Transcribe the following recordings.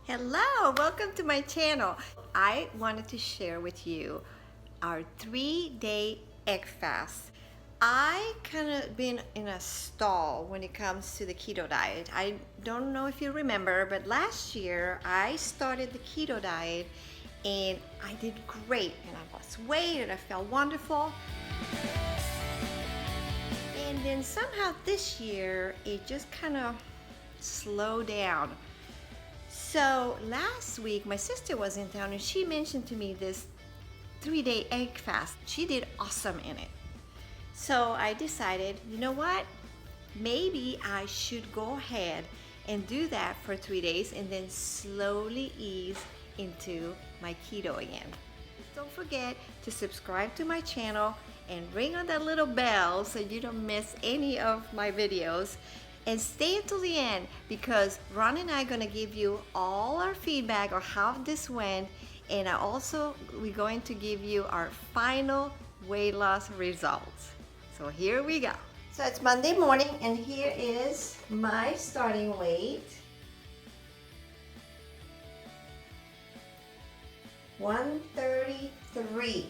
Hello, welcome to my channel. I wanted to share with you our 3-day egg fast. I kind of been in a stall when it comes to the keto diet. I don't know if you remember, but last year I started the keto diet and I did great and I lost weight and I felt wonderful. And then somehow this year it just kind of slowed down. So last week my sister was in town and she mentioned to me this 3-day egg fast. She did awesome in it. So I decided, you know what? Maybe I should go ahead and do that for 3 days and then slowly ease into my keto again. Don't forget to subscribe to my channel and ring on that little bell so you don't miss any of my videos. And stay until the end because Ron and I are going to give you all our feedback on how this went, and we're going to give you our final weight loss results. So here we go. So it's Monday morning and here is my starting weight. 133.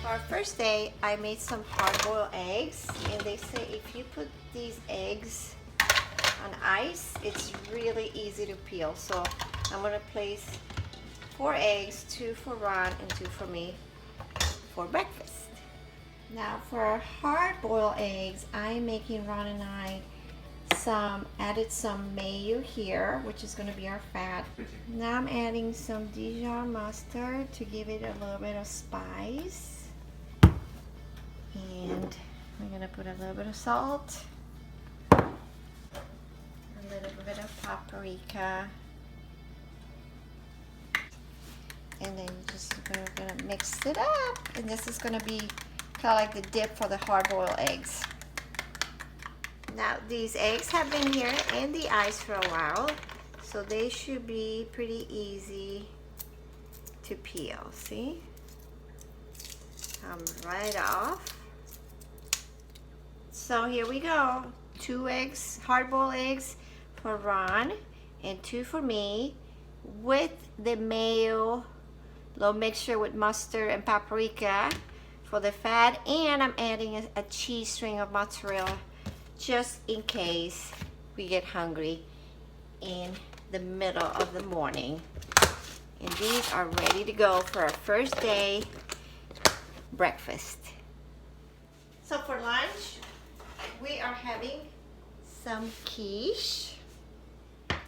For our first day, I made some hard-boiled eggs, and they say if you put these eggs on ice, it's really easy to peel. So I'm gonna place 4 eggs, 2 for Ron and 2 for me for breakfast. Now for our hard-boiled eggs, I'm making Ron and I added some mayo here, which is going to be our fat. Now I'm adding some Dijon mustard to give it a little bit of spice. And we're going to put a little bit of salt, a little bit of paprika, and then we're going to mix it up. And this is going to be kind of like the dip for the hard-boiled eggs. Now these eggs have been here in the ice for a while, so they should be pretty easy to peel. See? Come right off. So here we go. 2 eggs, hard-boiled eggs for Ron and 2 for me with the mayo, little mixture with mustard and paprika for the fat, and I'm adding a cheese string of mozzarella just in case we get hungry in the middle of the morning. And these are ready to go for our first day breakfast. So for lunch, we are having some quiche.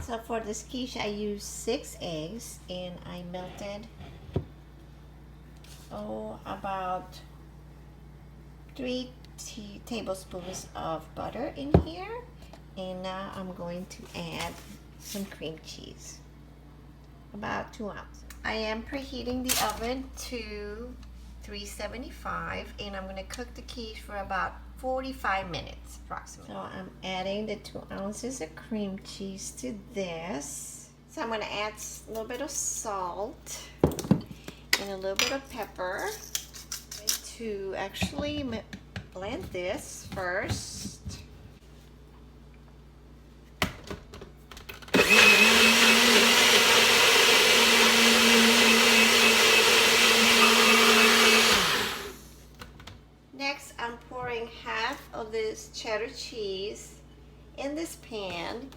So for this quiche, I used 6 eggs and I melted about 3 tablespoons of butter in here, and now I'm going to add some cream cheese, about 2 ounces. I am preheating the oven to 375 and I'm going to cook the quiche for about 45 minutes approximately. So I'm adding the 2 ounces of cream cheese to this. So I'm going to add a little bit of salt and a little bit of pepper to actually blend this first. Next, I'm pouring half of this cheddar cheese in this pan,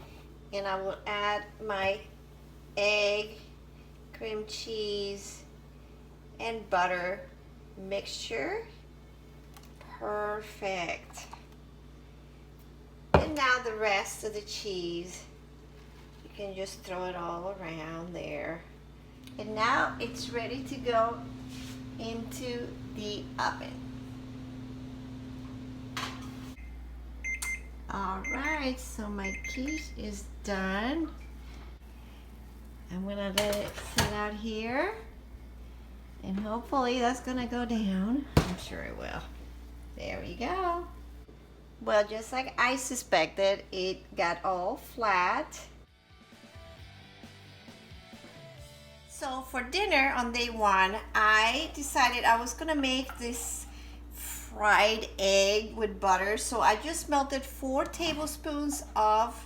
and I will add my egg, cream cheese, and butter mixture. Perfect. And now the rest of the cheese, you can just throw it all around there. And now it's ready to go into the oven. All right, so my quiche is done. I'm gonna let it sit out here, and hopefully that's gonna go down. I'm sure it will. There we go. Well, just like I suspected, it got all flat. So for dinner on day 1, I decided I was gonna make this fried egg with butter. So I just melted 4 tablespoons of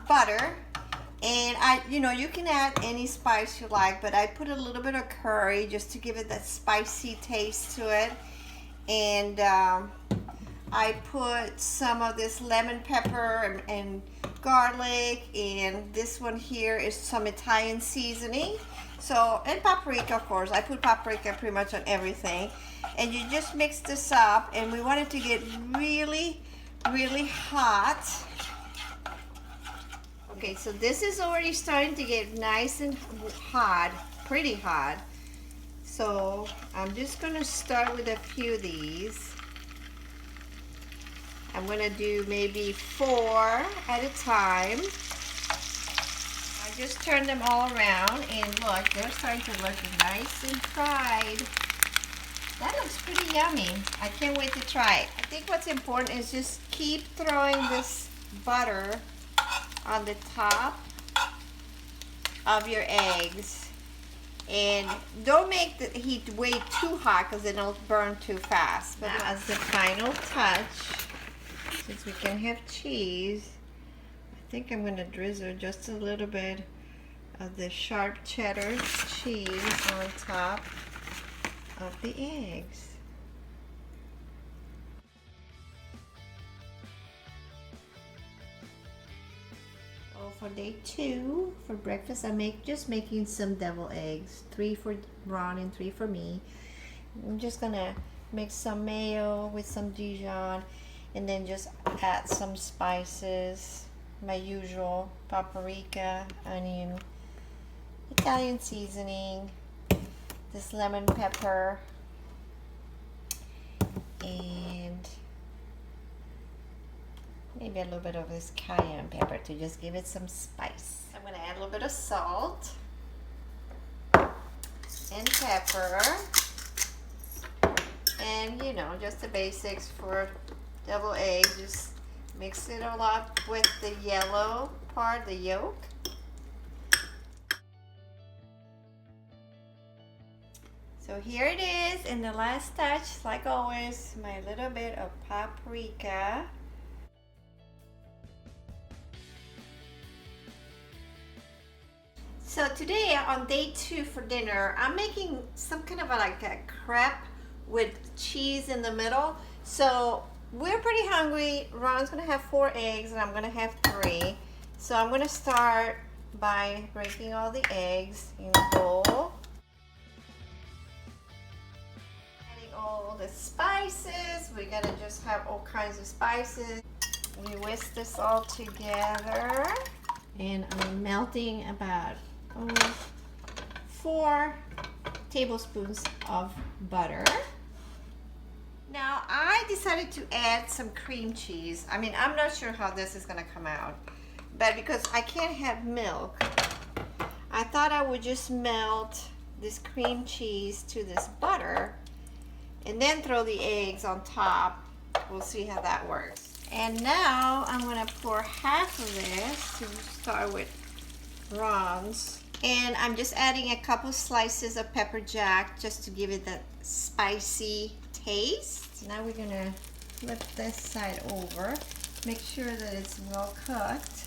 butter, and you can add any spice you like, but I put a little bit of curry just to give it that spicy taste to it. And I put some of this lemon pepper and garlic, and this one here is some Italian seasoning. So, and paprika, of course. I put paprika pretty much on everything. And you just mix this up, and we want it to get really, really hot. Okay, so this is already starting to get nice and hot, pretty hot. So I'm just gonna start with a few of these. I'm gonna do maybe 4 at a time. I just turned them all around, and look, they're starting to look nice and fried. That looks pretty yummy. I can't wait to try it. I think what's important is just keep throwing this butter on the top of your eggs, and don't make the heat way too hot because then it'll burn too fast. But as the final touch, since we can have cheese, I think I'm going to drizzle just a little bit of the sharp cheddar cheese on top of the eggs. Oh, for day 2 for breakfast, I'm just making some devil eggs, 3 for Ron and 3 for me. I'm just gonna mix some mayo with some Dijon, and then just add some spices, my usual paprika, onion, Italian seasoning, this lemon pepper, and maybe a little bit of this cayenne pepper to just give it some spice. I'm going to add a little bit of salt and pepper, and just the basics for double eggs. Just mix it all up with the yellow part, the yolk. So here it is, and the last touch, like always, my little bit of paprika. So today on day 2 for dinner, I'm making some kind of like a crepe with cheese in the middle. So we're pretty hungry. Ron's gonna have 4 eggs and I'm gonna have 3. So I'm gonna start by breaking all the eggs in a bowl. All the spices. We gotta just have all kinds of spices. We whisk this all together, and I'm melting about 4 tablespoons of butter. Now I decided to add some cream cheese. I'm not sure how this is gonna come out, but because I can't have milk, I thought I would just melt this cream cheese to this butter and then throw the eggs on top. We'll see how that works. And now I'm gonna pour half of this to start with Ron's. And I'm just adding a couple slices of pepper jack just to give it that spicy taste. Now we're gonna flip this side over. Make sure that it's well cooked.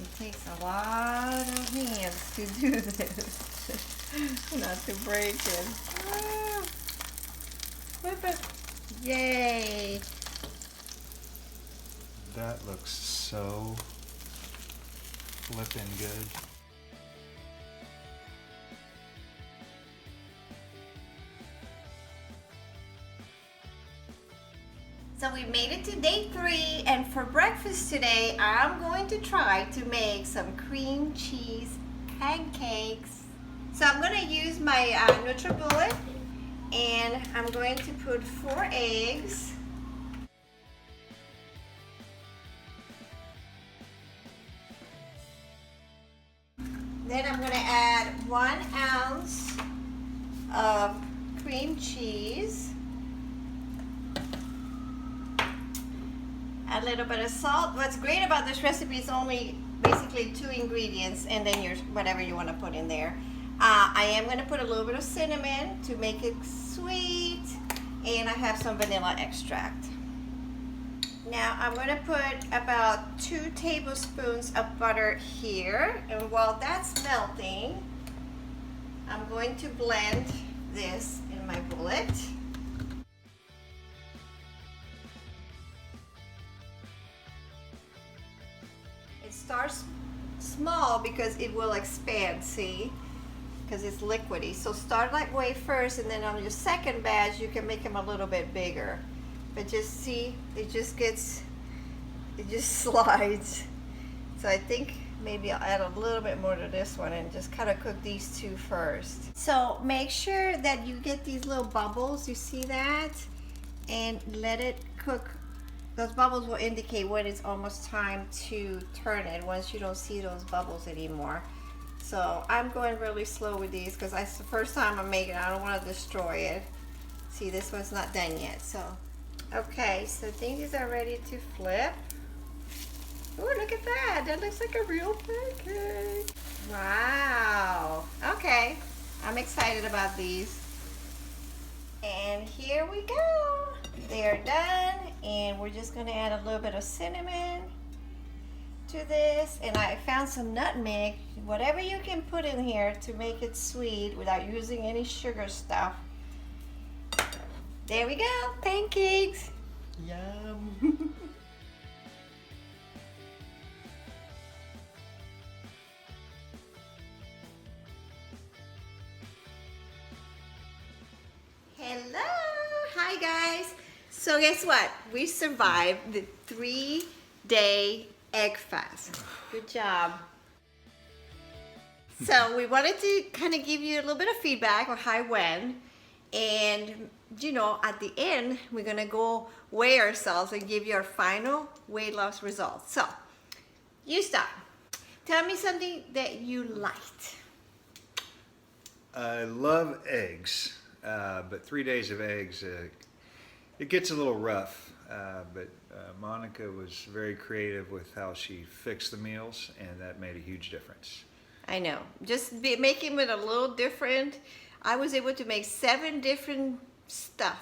It takes a lot of hands to do this. Not to break it. Flip it. Yay. That looks so flippin' good. So we made it to day 3, and for breakfast today, I'm going to try to make some cream cheese pancakes. So I'm going to use my NutriBullet, and I'm going to put 4 eggs. Then I'm going to add 1 ounce of cream cheese, a little bit of salt. What's great about this recipe is only basically 2 ingredients, and then whatever you want to put in there. I am going to put a little bit of cinnamon to make it sweet, and I have some vanilla extract. Now I'm going to put about 2 tablespoons of butter here, and while that's melting, I'm going to blend this in my bullet. It starts small because it will expand, see? Because it's liquidy. So start that way first, and then on your second batch you can make them a little bit bigger. But just see, it just slides. So I think maybe I'll add a little bit more to this one and just kind of cook these 2 first. So make sure that you get these little bubbles, you see that? And let it cook. Those bubbles will indicate when it's almost time to turn it once you don't see those bubbles anymore. So I'm going really slow with these because it's the first time I'm making it. I don't want to destroy it. See, this one's not done yet. So, okay, so things are ready to flip. Oh, look at that. That looks like a real pancake. Wow. Okay, I'm excited about these. And here we go. They're done, and we're just gonna add a little bit of cinnamon to this, and I found some nutmeg, whatever you can put in here to make it sweet without using any sugar stuff. There we go, pancakes. Yum. Hello, hi guys. So guess what? We survived the 3-day egg fast. Good job. So we wanted to kind of give you a little bit of feedback on how it went, and you know, at the end we're gonna go weigh ourselves and give you our final weight loss results. So you start. Tell me something that you liked. I love eggs, but 3 days of eggs, it gets a little rough. But Monica was very creative with how she fixed the meals, and that made a huge difference. I know, just making it a little different. I was able to make 7 different stuff,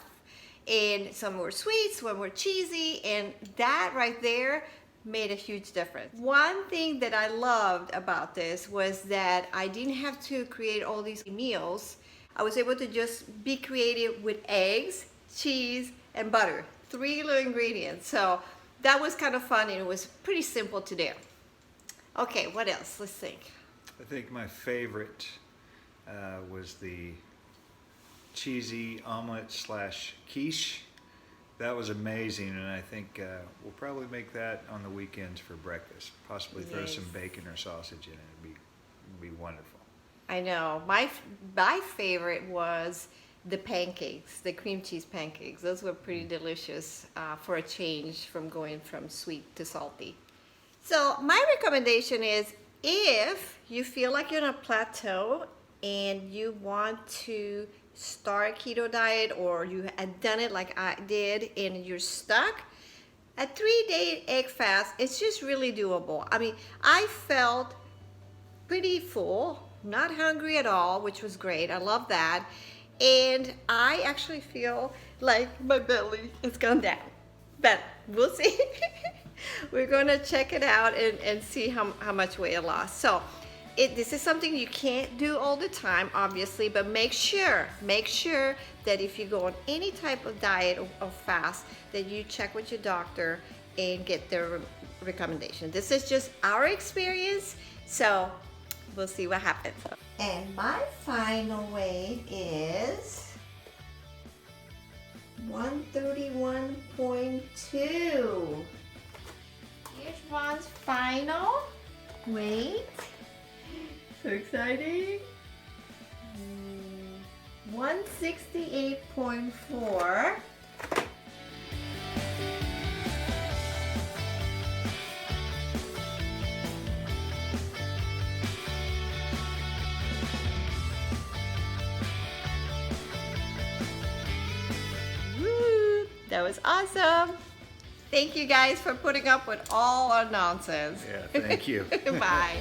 and some were sweet, some were cheesy, and that right there made a huge difference. One thing that I loved about this was that I didn't have to create all these meals. I was able to just be creative with eggs, cheese, and butter. 3 little ingredients. So that was kind of fun, and it was pretty simple to do. Okay, what else? Let's think. I think my favorite was the cheesy omelet / quiche. That was amazing, and I think we'll probably make that on the weekends for breakfast. Possibly throw some bacon or sausage in it. It'd be wonderful. I know. My favorite was the pancakes, the cream cheese pancakes. Those were pretty delicious for a change from going from sweet to salty. So my recommendation is, if you feel like you're on a plateau and you want to start keto diet, or you had done it like I did and you're stuck, a 3-day egg fast, it's just really doable. I mean, I felt pretty full, not hungry at all, which was great. I love that. And I actually feel like my belly has gone down. But we'll see. We're gonna check it out and see how much weight I lost. So this is something you can't do all the time, obviously, but make sure that if you go on any type of diet or fast, that you check with your doctor and get their recommendation. This is just our experience, so we'll see what happens. And my final weight is 131.2. Here's Ron's final weight. So exciting. 168.4. Woo! That was awesome. Thank you guys for putting up with all our nonsense. Yeah, thank you. Bye.